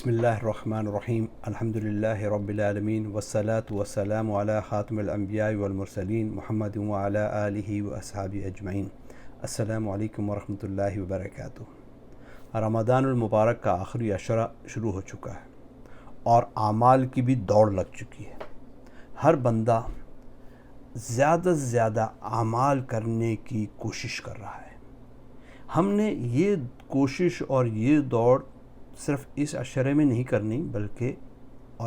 بسم اللہ الرحمن الرحیم الحمدللہ رب العالمین والصلاة والسلام علی خاتم الانبیاء والمرسلین محمد وعلی آلہ واصحابہ اجمعین۔ السلام علیکم ورحمۃ اللہ وبرکاتہ۔ رمضان المبارک کا آخری عشرہ شروع ہو چکا ہے اور اعمال کی بھی دوڑ لگ چکی ہے۔ ہر بندہ زیادہ سے زیادہ اعمال کرنے کی کوشش کر رہا ہے۔ ہم نے یہ کوشش اور یہ دوڑ صرف اس عشرے میں نہیں کرنی بلکہ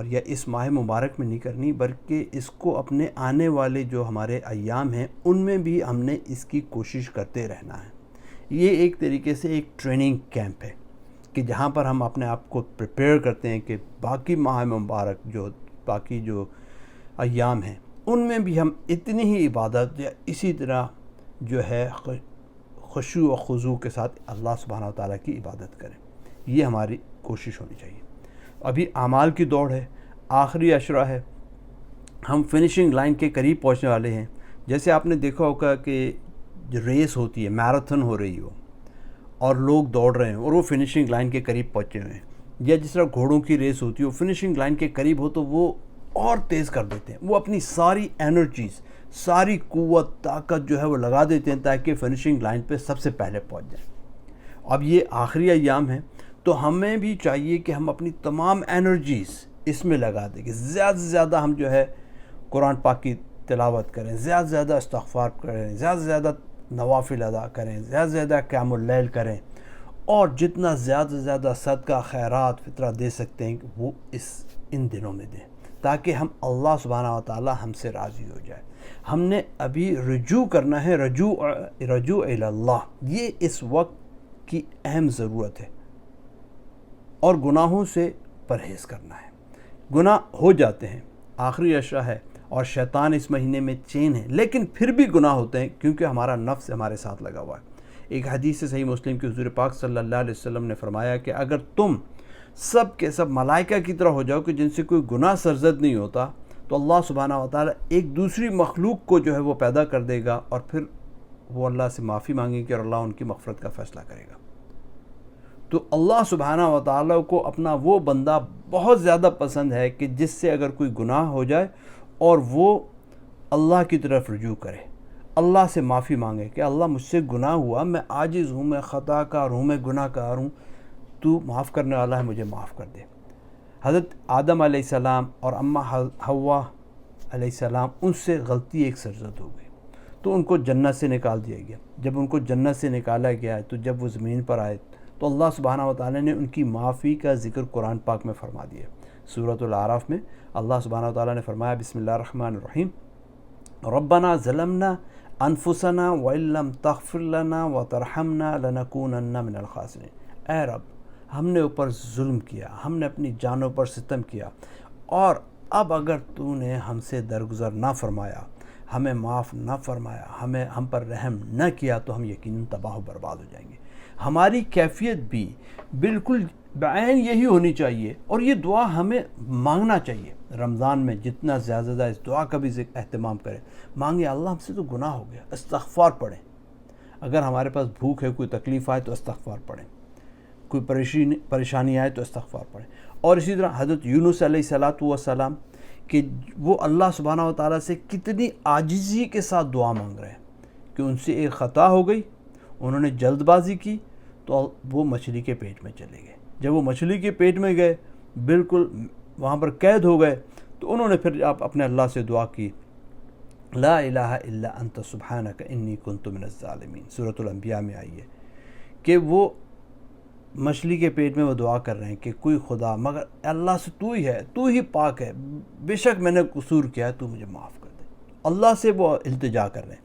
یا اس ماہ مبارک میں نہیں کرنی، بلکہ اس کو اپنے آنے والے جو ہمارے ایام ہیں ان میں بھی ہم نے اس کی کوشش کرتے رہنا ہے۔ یہ ایک طریقے سے ایک ٹریننگ کیمپ ہے کہ جہاں پر ہم اپنے آپ کو پریپیئر کرتے ہیں کہ باقی ماہ مبارک باقی جو ایام ہیں ان میں بھی ہم اتنی ہی عبادت یا اسی طرح جو ہے خشوع و خضوع کے ساتھ اللہ سبحانہ و تعالیٰ کی عبادت کریں۔ یہ ہماری کوشش ہونی چاہیے۔ ابھی اعمال کی دوڑ ہے، آخری عشرہ ہے، ہم فنشنگ لائن کے قریب پہنچنے والے ہیں۔ جیسے آپ نے دیکھا ہوگا کہ جو ریس ہوتی ہے، میراتھن ہو رہی ہو اور لوگ دوڑ رہے ہیں اور وہ فنشنگ لائن کے قریب پہنچے ہوئے ہیں، یا جس طرح گھوڑوں کی ریس ہوتی ہے، وہ فنشنگ لائن کے قریب ہو تو وہ اور تیز کر دیتے ہیں، وہ اپنی ساری انرجیز، ساری قوت طاقت جو ہے وہ لگا دیتے ہیں تاکہ فنشنگ لائن پہ سب سے پہلے پہنچ جائیں۔ اب یہ آخری ایام ہیں تو ہمیں بھی چاہیے کہ ہم اپنی تمام انرجیز اس میں لگا دیں کہ زیادہ سے زیادہ ہم جو ہے قرآن پاک کی تلاوت کریں، زیادہ سے زیادہ استغفار کریں، زیادہ سے زیادہ نوافل ادا کریں، زیادہ سے زیادہ قیام اللیل کریں، اور جتنا زیادہ سے زیادہ صدقہ خیرات فطرہ دے سکتے ہیں وہ ان دنوں میں دیں تاکہ ہم اللہ سبحانہ و تعالی ہم سے راضی ہو جائے۔ ہم نے ابھی رجوع کرنا ہے، رجوع الی اللہ، یہ اس وقت کی اہم ضرورت ہے، اور گناہوں سے پرہیز کرنا ہے۔ گناہ ہو جاتے ہیں، آخری عشرہ ہے اور شیطان اس مہینے میں چین ہے، لیکن پھر بھی گناہ ہوتے ہیں کیونکہ ہمارا نفس ہمارے ساتھ لگا ہوا ہے۔ ایک حدیث سے صحیح مسلم کی حضور پاک صلی اللہ علیہ وسلم نے فرمایا کہ اگر تم سب کے سب ملائکہ کی طرح ہو جاؤ کہ جن سے کوئی گناہ سرزد نہیں ہوتا، تو اللہ سبحانہ و تعالیٰ ایک دوسری مخلوق کو جو ہے وہ پیدا کر دے گا اور پھر وہ اللہ سے معافی مانگے گی اور اللہ ان کی مغفرت کا فیصلہ کرے گا۔ تو اللہ سبحانہ و تعالیٰ کو اپنا وہ بندہ بہت زیادہ پسند ہے کہ جس سے اگر کوئی گناہ ہو جائے اور وہ اللہ کی طرف رجوع کرے، اللہ سے معافی مانگے کہ اللہ مجھ سے گناہ ہوا، میں عاجز ہوں، میں خطا کار ہوں، میں گناہ کار ہوں، تو معاف کرنے والا ہے، مجھے معاف کر دے۔ حضرت آدم علیہ السلام اور اماں حوا علیہ السلام، ان سے غلطی ایک سرزد ہو گئی تو ان کو جنت سے نکال دیا گیا۔ جب ان کو جنت سے نکالا گیا تو جب وہ زمین پر آئے تو اللہ سبحانہ و تعالیٰ نے ان کی معافی کا ذکر قرآن پاک میں فرما دیا۔ سورۃ الاعراف میں اللہ سبحانہ و تعالیٰ نے فرمایا، بسم اللہ الرحمن الرحیم، ربنا ظلمنا انفسنا وان لم تغفر لنا وترحمنا لنکونن من الخاسرین۔ اے رب، ہم نے اوپر ظلم کیا، ہم نے اپنی جانوں پر ستم کیا، اور اب اگر تو نے ہم سے درگزر نہ فرمایا، ہمیں معاف نہ فرمایا، ہم پر رحم نہ کیا تو ہم یقیناً تباہ و برباد ہو جائیں گے۔ ہماری کیفیت بھی بالکل بعین یہی ہونی چاہیے، اور یہ دعا ہمیں مانگنا چاہیے۔ رمضان میں جتنا زیادہ زیادہ اس دعا کا بھی اہتمام کریں، مانگے اللہ ہم سے تو گناہ ہو گیا، استغفار پڑھیں۔ اگر ہمارے پاس بھوک ہے، کوئی تکلیف آئے تو استغفار پڑھیں، کوئی پریشانی آئے تو استغفار پڑھیں۔ اور اسی طرح حضرت یونس علیہ السلام کہ وہ اللہ سبحانہ و تعالیٰ سے کتنی عاجزی کے ساتھ دعا مانگ رہے ہیں کہ ان سے ایک خطا ہو گئی، انہوں نے جلد بازی کی تو وہ مچھلی کے پیٹ میں چلے گئے۔ جب وہ مچھلی کے پیٹ میں گئے، بالکل وہاں پر قید ہو گئے، تو انہوں نے پھر اپنے اللہ سے دعا کی، لا الہ الا انت سبحانک انی کنت من الظالمین، سورۃ الانبیاء میں آئی ہے کہ وہ مچھلی کے پیٹ میں وہ دعا کر رہے ہیں کہ کوئی خدا مگر اللہ سے تو ہی ہے، تو ہی پاک ہے، بے شک میں نے قصور کیا ہے، تو مجھے معاف کر دے۔ اللہ سے وہ التجا کر رہے ہیں۔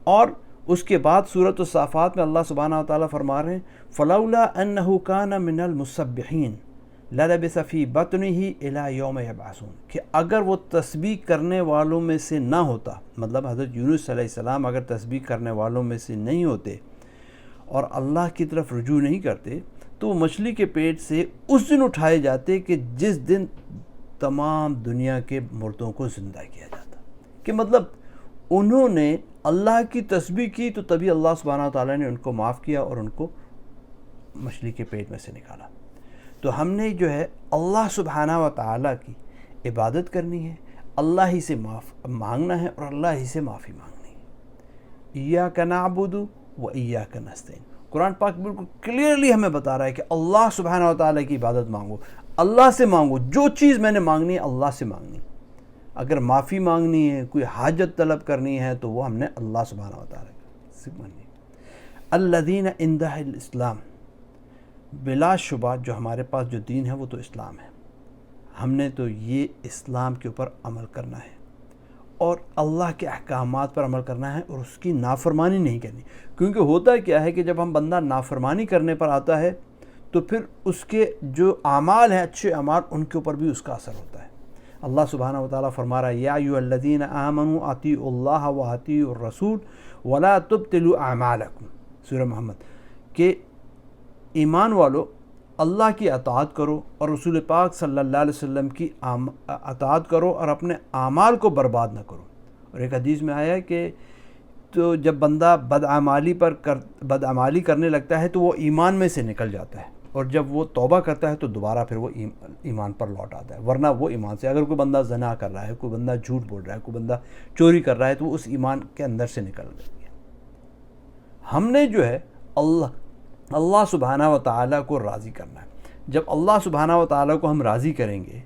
اور اس کے بعد سورۃ الصافات میں اللہ سبحانہ و تعالیٰ فرما رہے ہیں، فلولا انہ کان من المسبحین للبث فی بطنہ الی یوم یبعثون، کہ اگر وہ تسبیح کرنے والوں میں سے نہ ہوتا، مطلب حضرت یونس علیہ السلام اگر تسبیح کرنے والوں میں سے نہیں ہوتے اور اللہ کی طرف رجوع نہیں کرتے تو وہ مچھلی کے پیٹ سے اس دن اٹھائے جاتے کہ جس دن تمام دنیا کے مردوں کو زندہ کیا جاتا۔ کہ مطلب انہوں نے اللہ کی تسبیح کی تو تبھی اللہ سبحانہ و تعالیٰ نے ان کو معاف کیا اور ان کو مچھلی کے پیٹ میں سے نکالا۔ تو ہم نے جو ہے اللہ سبحانہ و تعالیٰ کی عبادت کرنی ہے، اللہ ہی سے مانگنا ہے اور اللہ ہی سے معافی مانگنی ہے۔ ایاک نعبد و ایاک نستعین، قرآن پاک بالکل کلیئرلی ہمیں بتا رہا ہے کہ اللہ سبحانہ و تعالیٰ کی عبادت مانگو، اللہ سے مانگو، جو چیز میں نے مانگنی ہے اللہ سے مانگنی۔ اگر معافی مانگنی ہے، کوئی حاجت طلب کرنی ہے، تو وہ ہم نے اللہ سبحانہ و تعالیٰ سے مانگنی۔ الذین عندہ الاسلام، بلا شبہ جو ہمارے پاس جو دین ہے وہ تو اسلام ہے، ہم نے تو یہ اسلام کے اوپر عمل کرنا ہے اور اللہ کے احکامات پر عمل کرنا ہے اور اس کی نافرمانی نہیں کرنی۔ کیونکہ ہوتا کیا ہے کہ جب ہم بندہ نافرمانی کرنے پر آتا ہے تو پھر اس کے جو اعمال ہیں، اچھے اعمال، ان کے اوپر بھی اس کا اثر ہوتا ہے۔ اللہ سبحانہ و تعالیٰ فرما رہا ہے یا ایھا الذین آمنوا اطیعوا اللہ واطیعوا الرسول ولا تبطلوا اعمالکم، سورہ محمد، کہ ایمان والو اللہ کی اطاعت کرو اور رسول پاک صلی اللہ علیہ وسلم کی اطاعت کرو اور اپنے اعمال کو برباد نہ کرو۔ اور ایک حدیث میں آیا ہے کہ تو جب بندہ بدعمالی کرنے لگتا ہے تو وہ ایمان میں سے نکل جاتا ہے، اور جب وہ توبہ کرتا ہے تو دوبارہ پھر وہ ایمان پر لوٹ آتا ہے، ورنہ وہ ایمان سے، اگر کوئی بندہ زنا کر رہا ہے، کوئی بندہ جھوٹ بول رہا ہے، کوئی بندہ چوری کر رہا ہے، تو وہ اس ایمان کے اندر سے نکل گیا۔ ہم نے جو ہے اللہ سبحانہ و تعالیٰ کو راضی کرنا ہے۔ جب اللہ سبحانہ و تعالیٰ کو ہم راضی کریں گے،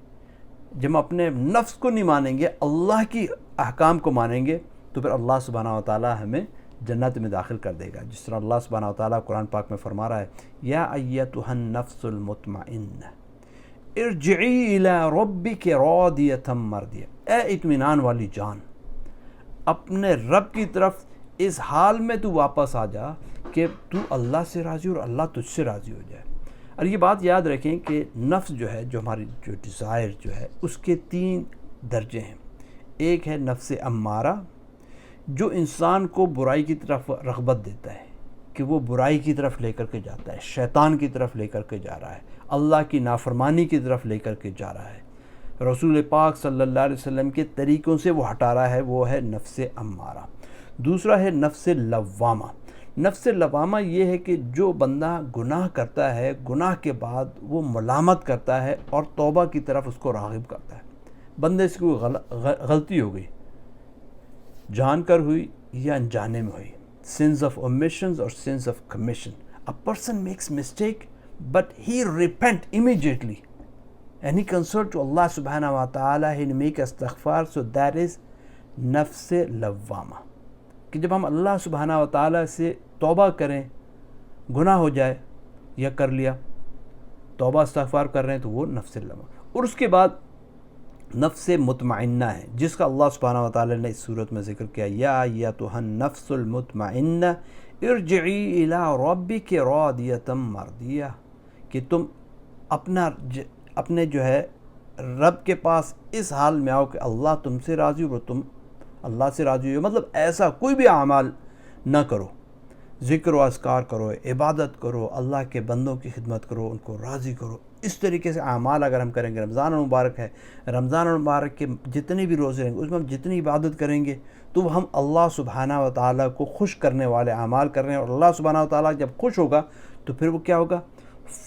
جب ہم اپنے نفس کو نہیں مانیں گے، اللہ کی احکام کو مانیں گے، تو پھر اللہ سبحانہ و تعالیٰ ہمیں جنت میں داخل کر دے گا۔ جس طرح اللہ سبحانہ و تعالیٰ قرآن پاک میں فرما رہا ہے یا ایتھا النفس المطمئنہ ارجعی الی ربک راضیۃ مرضیہ، اے اطمینان والی جان، اپنے رب کی طرف اس حال میں تو واپس آ جا کہ تو اللہ سے راضی اور اللہ تجھ سے راضی ہو جائے۔ اور یہ بات یاد رکھیں کہ نفس جو ہے، جو ہماری جو ڈیزائر جو ہے، اس کے 3 درجے ہیں۔ ایک ہے نفس امارہ، جو انسان کو برائی کی طرف رغبت دیتا ہے، کہ وہ برائی کی طرف لے کر کے جاتا ہے، شیطان کی طرف لے کر کے جا رہا ہے، اللہ کی نافرمانی کی طرف لے کر کے جا رہا ہے، رسول پاک صلی اللہ علیہ وسلم کے طریقوں سے وہ ہٹا رہا ہے، وہ ہے نفس امارہ۔ دوسرا ہے نفس لوامہ۔ نفس لوامہ یہ ہے کہ جو بندہ گناہ کرتا ہے، گناہ کے بعد وہ ملامت کرتا ہے اور توبہ کی طرف اس کو راغب کرتا ہے۔ بندے سے کوئی غلطی ہو گئی، جان کر ہوئی یا انجانے میں ہوئی، sins of omissions اور sins of commission. A person makes mistake but he repent immediately and he consult to Allah subhanahu wa ta'ala, he make istighfar, so that is نفس لوامہ، کہ جب ہم اللہ سبحانہ و تعالیٰ سے توبہ کریں، گناہ ہو جائے یا کر لیا، توبہ استغفار کر رہے ہیں، تو وہ نفس لوامہ۔ اور اس کے بعد نفس مطمئنہ ہے، جس کا اللہ سبحانہ و تعالیٰ نے اس صورت میں ذکر کیا یا ایھا النفس المطمئنہ ارجعی الی ربک راضیۃ مرضیہ، کہ تم اپنے جو ہے رب کے پاس اس حال میں آؤ کہ اللہ تم سے راضی ہو اور تم اللہ سے راضی ہو۔ مطلب ایسا کوئی بھی اعمال نہ کرو، ذکر و اذکار کرو، عبادت کرو، اللہ کے بندوں کی خدمت کرو، ان کو راضی کرو۔ اس طریقے سے اعمال اگر ہم کریں گے، رمضان المبارک ہے، رمضان المبارک کے جتنے بھی روزے رہیں گے، اس میں ہم جتنی عبادت کریں گے تو ہم اللہ سبحانہ و تعالیٰ کو خوش کرنے والے اعمال کر رہے ہیں، اور اللہ سبحانہ و تعالیٰ جب خوش ہوگا تو پھر وہ کیا ہوگا،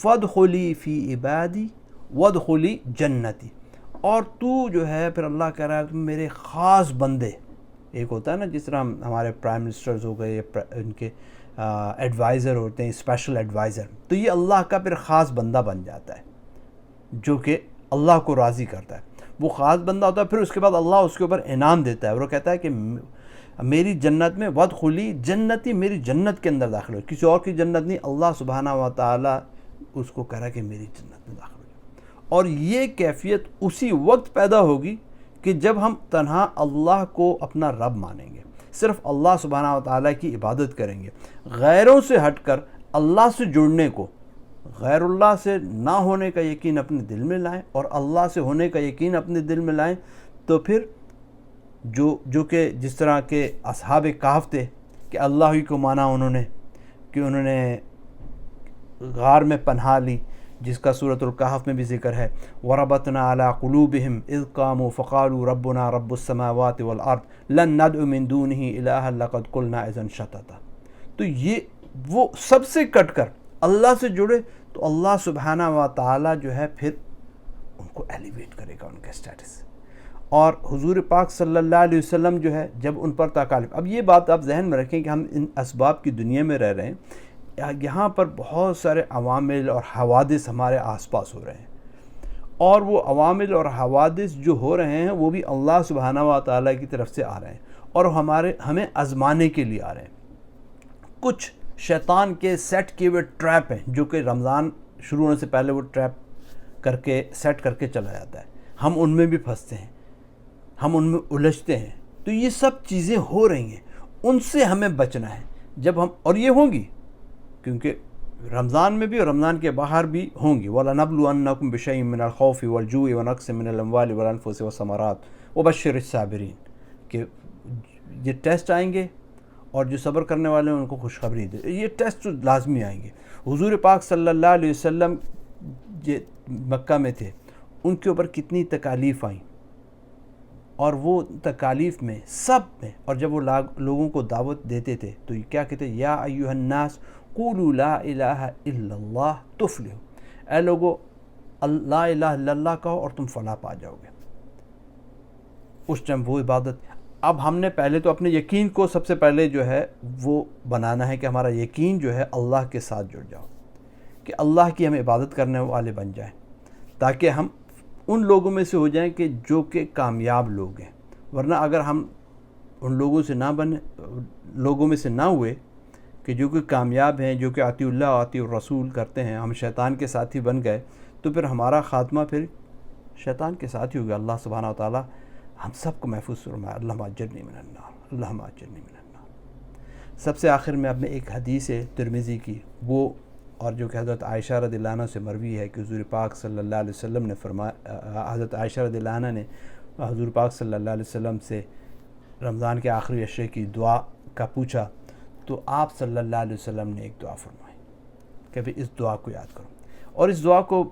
فادخلی فی عبادی وادخلی جنتی، اور تو جو ہے پھر اللہ کہہ رہا ہے تم میرے خاص بندے۔ ایک ہوتا ہے نا، جس طرح ہمارے پرائم منسٹرز ہو گئے، ان کے ایڈوائزر ہوتے ہیں، اسپیشل ایڈوائزر، تو یہ اللہ کا پھر خاص بندہ بن جاتا ہے جو کہ اللہ کو راضی کرتا ہے۔ وہ خاص بندہ ہوتا ہے، پھر اس کے بعد اللہ اس کے اوپر انعام دیتا ہے، اور وہ کہتا ہے کہ میری جنت میں وادخلی جنتی، میری جنت کے اندر داخل ہو، کسی اور کی جنت نہیں، اللہ سبحانہ و تعالیٰ اس کو کہہ رہا ہے کہ میری جنت میں داخل ہو جائے۔ اور یہ کیفیت اسی وقت پیدا ہوگی کہ جب ہم تنہا اللہ کو اپنا رب مانیں گے، صرف اللہ سبحانہ و تعالیٰ کی عبادت کریں گے، غیروں سے ہٹ کر اللہ سے جڑنے کو، غیر اللہ سے نہ ہونے کا یقین اپنے دل میں لائیں اور اللہ سے ہونے کا یقین اپنے دل میں لائیں، تو پھر جو کہ جس طرح کے اصحاب کہف تھے کہ اللہ ہی کو مانا انہوں نے، کہ انہوں نے غار میں پناہ لی، جس کا سورۃ الکہف میں بھی ذکر ہے، وَرَبَطْنَا عَلَىٰ قُلُوبِهِمْ إِذْ قَامُوا فَقَالُوا رَبُّنَا رَبُّ السَّمَاوَاتِ وَالْأَرْضِ لَن نَّدْعُ مِن دُونِهِ إِلَٰهًا لَّقَدْ قُلْنَا إِذًا شَطَطًا۔ تو یہ وہ سب سے کٹ کر اللہ سے جڑے تو اللہ سبحانہ و تعالیٰ جو ہے پھر ان کو ایلیویٹ کرے گا ان کے اسٹیٹس. اور حضور پاک صلی اللہ علیہ وسلم جو ہے جب ان پر تکالیف، اب یہ بات آپ ذہن میں رکھیں کہ ہم ان اسباب کی دنیا میں رہ رہے ہیں، یہاں پر بہت سارے عوامل اور حوادث ہمارے آس پاس ہو رہے ہیں، اور وہ عوامل اور حوادث جو ہو رہے ہیں وہ بھی اللہ سبحانہ و تعالیٰ کی طرف سے آ رہے ہیں اور ہمیں آزمانے کے لیے آ رہے ہیں. کچھ شیطان کے سیٹ کیے ہوئے ٹریپ ہیں جو کہ رمضان شروع ہونے سے پہلے وہ ٹریپ کر کے سیٹ کر کے چلا جاتا ہے، ہم ان میں بھی پھنستے ہیں، ہم ان میں الجھتے ہیں. تو یہ سب چیزیں ہو رہی ہیں، ان سے ہمیں بچنا ہے جب ہم، اور یہ ہوں گی کیونکہ رمضان میں بھی اور رمضان کے باہر بھی ہوں گی. وَلَنَبْلُوَنَّكُمْ بِشَيْءٍ مِّنَ الْخَوْفِ وَالْجُوعِ وَنَقْصٍ مِّنَ الْأَمْوَالِ وَالْأَنفُسِ وَالثَّمَرَاتِ وَبَشِّرِ الصَّابِرِينَ، کہ یہ ٹیسٹ آئیں گے اور جو صبر کرنے والے ہیں ان کو خوشخبری دے. یہ ٹیسٹ تو لازمی آئیں گے. حضور پاک صلی اللہ علیہ وسلم مکہ میں تھے، ان کے اوپر کتنی تکالیف آئیں، اور وہ تکالیف میں سب میں، اور جب وہ لوگوں کو دعوت دیتے تھے تو یہ کیا کہتے؟ یا ایھا الناس قولوا لا الہ الا اللہ تفلحوا، اے لوگو لا الہ الا اللہ کہو اور تم فلاح پا جاؤ گے. اس ٹائم وہ عبادت. اب ہم نے پہلے تو اپنے یقین کو سب سے پہلے جو ہے وہ بنانا ہے کہ ہمارا یقین جو ہے اللہ کے ساتھ جڑ جاؤ، کہ اللہ کی ہم عبادت کرنے والے بن جائیں، تاکہ ہم ان لوگوں میں سے ہو جائیں کہ جو کہ کامیاب لوگ ہیں. ورنہ اگر ہم ان لوگوں سے لوگوں میں سے نہ ہوئے کہ جو کہ کامیاب ہیں، جو کہ اطیع اللہ اطیع الرسول کرتے ہیں، ہم شیطان کے ساتھی بن گئے، تو پھر ہمارا خاتمہ پھر شیطان کے ساتھ ہی ہوگا. اللہ سبحانہ و تعالیٰ ہم سب کو محفوظ فرمائے. اللہم اجرنی من النار، اللہم اجرنی من النار. سب سے آخر میں اب میں ایک حدیث ہے ترمذی کی، وہ اور جو کہ حضرت عائشہ رضی اللہ عنہ سے مروی ہے کہ حضور پاک صلی اللہ علیہ وسلم نے فرمایا، حضرت عائشہ رضی اللہ عنہ نے حضور پاک صلی اللہ علیہ وسلم سے رمضان کے آخری عشرے کی دعا کا پوچھا، تو آپ صلی اللہ علیہ وسلم نے ایک دعا فرمائی کہ بھی اس دعا کو یاد کرو. اور اس دعا کو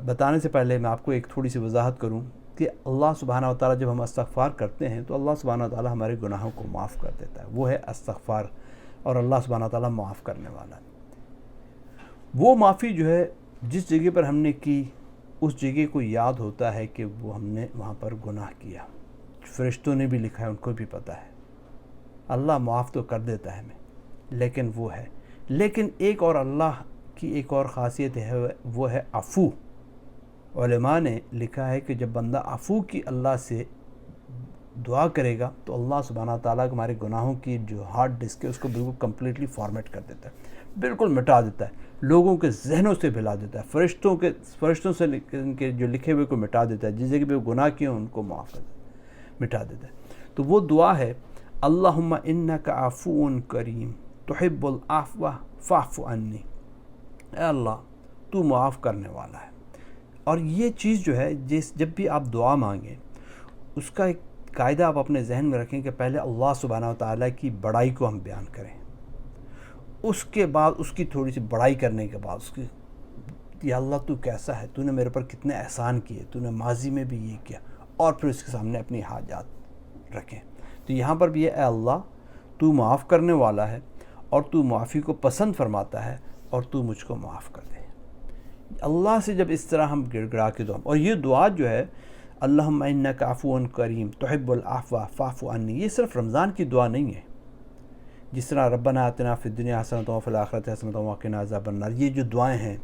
بتانے سے پہلے میں آپ کو ایک تھوڑی سی وضاحت کروں کہ اللہ سبحانہ و تعالیٰ جب ہم استغفار کرتے ہیں تو اللہ سبحانہ و تعالیٰ ہمارے گناہوں کو معاف کر دیتا ہے. وہ ہے استغفار، اور اللہ سبحانہ و تعالیٰ معاف کرنے والا ہے. وہ معافی جو ہے جس جگہ پر ہم نے کی، اس جگہ کو یاد ہوتا ہے کہ وہ ہم نے وہاں پر گناہ کیا. فرشتوں نے بھی لکھا ہے، ان کو بھی پتہ ہے. اللہ معاف تو کر دیتا ہے ہمیں، لیکن وہ ہے. لیکن ایک اور اللہ کی ایک اور خاصیت ہے، وہ ہے عفو. علماء نے لکھا ہے کہ جب بندہ عفو کی اللہ سے دعا کرے گا تو اللہ سبحانہ تعالیٰ ہمارے گناہوں کی جو ہارڈ ڈسک ہے اس کو بالکل کمپلیٹلی فارمیٹ کر دیتا ہے، بالکل مٹا دیتا ہے، لوگوں کے ذہنوں سے بھلا دیتا ہے، فرشتوں سے ان کے جو لکھے ہوئے کو مٹا دیتا ہے، جس جگہ پہ گناہ کیے ہیں ان کو معاف کر دیتا ہے، مٹا دیتا ہے. تو وہ دعا ہے اللہم انک عفو کریم تحب العفو فاعف عنی. اے اللہ تو معاف کرنے والا ہے. اور یہ چیز جو ہے جب بھی آپ دعا مانگیں اس کا ایک قاعدہ آپ اپنے ذہن میں رکھیں کہ پہلے اللہ سبحانہ و تعالیٰ کی بڑائی کو ہم بیان کریں، اس کے بعد اس کی تھوڑی سی بڑائی کرنے کے بعد اس کی، یا اللہ تو کیسا ہے، تو نے میرے پر کتنے احسان کیے، تو نے ماضی میں بھی یہ کیا، اور پھر اس کے سامنے اپنی حاجات رکھیں. تو یہاں پر بھی اے اللہ تو معاف کرنے والا ہے اور تو معافی کو پسند فرماتا ہے اور تو مجھ کو معاف کر دے. اللہ سے جب اس طرح ہم گڑ گڑا کے دعا، اور یہ دعا جو ہے اللہم انک عفو کریم تحب العفو فاعف عنی، یہ صرف رمضان کی دعا نہیں ہے. جس طرح ربنا آتنا فی الدنیا حسنۃ وفی الآخرۃ حسنۃ وقنا عذاب النار، یہ جو دعائیں ہیں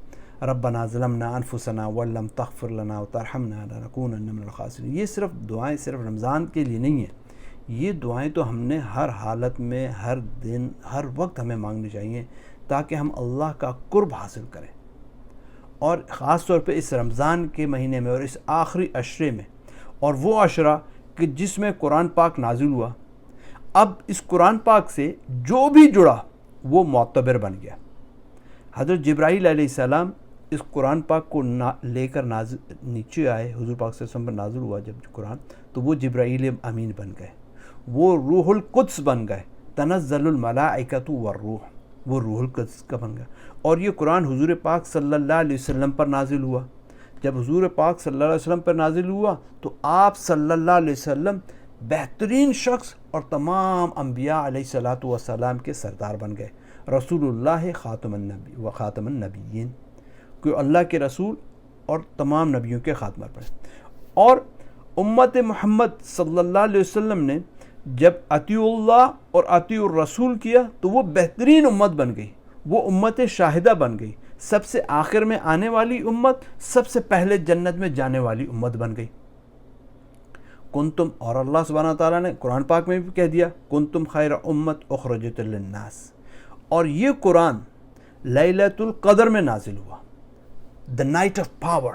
ربنا ظلمنا انفسنا وان لم تغفر لنا وترحمنا لنکونن من الخاسرین، یہ صرف دعائیں صرف رمضان کے لیے نہیں ہیں. یہ دعائیں تو ہم نے ہر حالت میں، ہر دن، ہر وقت ہمیں مانگنی چاہیے تاکہ ہم اللہ کا قرب حاصل کریں. اور خاص طور پہ اس رمضان کے مہینے میں اور اس آخری عشرے میں، اور وہ عشرہ کہ جس میں قرآن پاک نازل ہوا، اب اس قرآن پاک سے جو بھی جڑا وہ معتبر بن گیا. حضرت جبرائیل علیہ السلام اس قرآن پاک کو لے کر نیچے آئے، حضور پاک صلی اللہ علیہ وسلم پر نازل ہوا جب قرآن، تو وہ جبرائیل امین بن گئے، وہ روح القدس بن گئے. تنزل الملائکۃ والروح، وہ روح القدس کا بن گیا. اور یہ قرآن حضور پاک صلی اللہ علیہ وسلم پر نازل ہوا. جب حضور پاک صلی اللہ علیہ وسلم پر نازل ہوا تو آپ صلی اللہ علیہ وسلم بہترین شخص اور تمام انبیاء علیہ الصلوۃ والسلام کے سردار بن گئے. رسول اللہ خاتم النبی و خاتم النبیین، کہ اللہ کے رسول اور تمام نبیوں کے خاتمہ پر۔ اور امت محمد صلی اللہ علیہ وسلم نے جب اطیع اللہ اور اطیع الرسول کیا تو وہ بہترین امت بن گئی، وہ امت شاہدہ بن گئی، سب سے آخر میں آنے والی امت، سب سے پہلے جنت میں جانے والی امت بن گئی۔ کنتم، اور اللہ سبحانہ تعالیٰ نے قرآن پاک میں بھی کہہ دیا کنتم خیر امت اخرجت للناس، اور یہ قرآن لیلۃ القدر میں نازل ہوا، دا نائٹ آف پاور،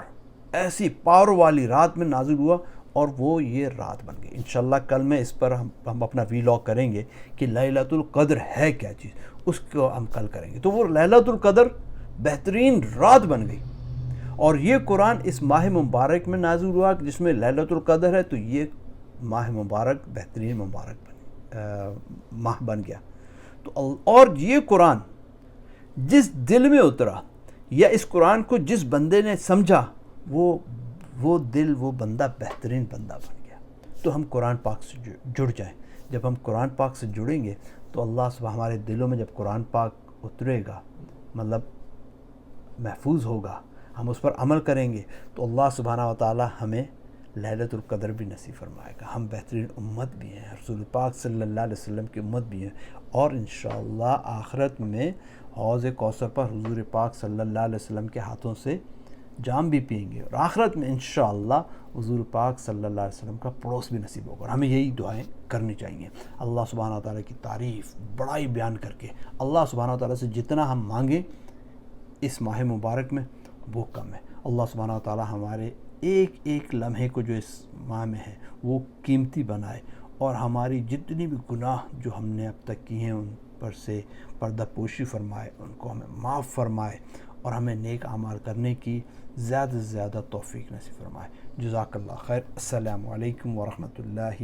ایسی پاور والی رات میں نازل ہوا، اور وہ یہ رات بن گئی۔ انشاءاللہ کل میں اس پر ہم اپنا ویلاگ کریں گے کہ لیلۃ القدر ہے کیا چیز، اس کو ہم کل کریں گے۔ تو وہ لیلۃ القدر بہترین رات بن گئی، اور یہ قرآن اس ماہ مبارک میں نازل ہوا جس میں لیلۃ القدر ہے، تو یہ ماہ مبارک بہترین مبارک ماہ بن گیا۔ تو اور یہ قرآن جس دل میں اترا یا اس قرآن کو جس بندے نے سمجھا، وہ دل، وہ بندہ بہترین بندہ بن گیا۔ تو ہم قرآن پاک سے جڑ جائیں۔ جب ہم قرآن پاک سے جڑیں گے تو اللہ سبحانہ ہمارے دلوں میں جب قرآن پاک اترے گا، مطلب محفوظ ہوگا، ہم اس پر عمل کریں گے، تو اللہ سبحانہ و تعالی ہمیں لیلۃ القدر بھی نصیب فرمائے گا۔ ہم بہترین امت بھی ہیں، رسول پاک صلی اللہ علیہ وسلم کی امت بھی ہیں، اور انشاءاللہ آخرت میں حوض کوثر پر حضور پاک صلی اللہ علیہ وسلم کے ہاتھوں سے جام بھی پئیں گے، اور آخرت میں انشاءاللہ حضور پاک صلی اللہ علیہ وسلم کا پڑوس بھی نصیب ہوگا۔ اور ہمیں یہی دعائیں کرنی چاہیے، اللہ سبحانہ تعالیٰ کی تعریف بڑائی بیان کر کے اللہ سبحانہ تعالیٰ سے جتنا ہم مانگیں اس ماہ مبارک میں وہ کم ہے۔ اللہ سبحانہ تعالیٰ ہمارے ایک ایک لمحے کو جو اس ماہ میں ہے وہ قیمتی بنائے، اور ہماری جتنی بھی گناہ جو ہم نے اب تک کی ہیں ان پر سے پردہ پوشی فرمائے، ان کو ہمیں معاف فرمائے، اور ہمیں نیک اعمال کرنے کی زیادہ سے زیادہ توفیق نصیب فرمائے۔ جزاک اللہ خیر۔ السلام علیکم ورحمۃ اللہ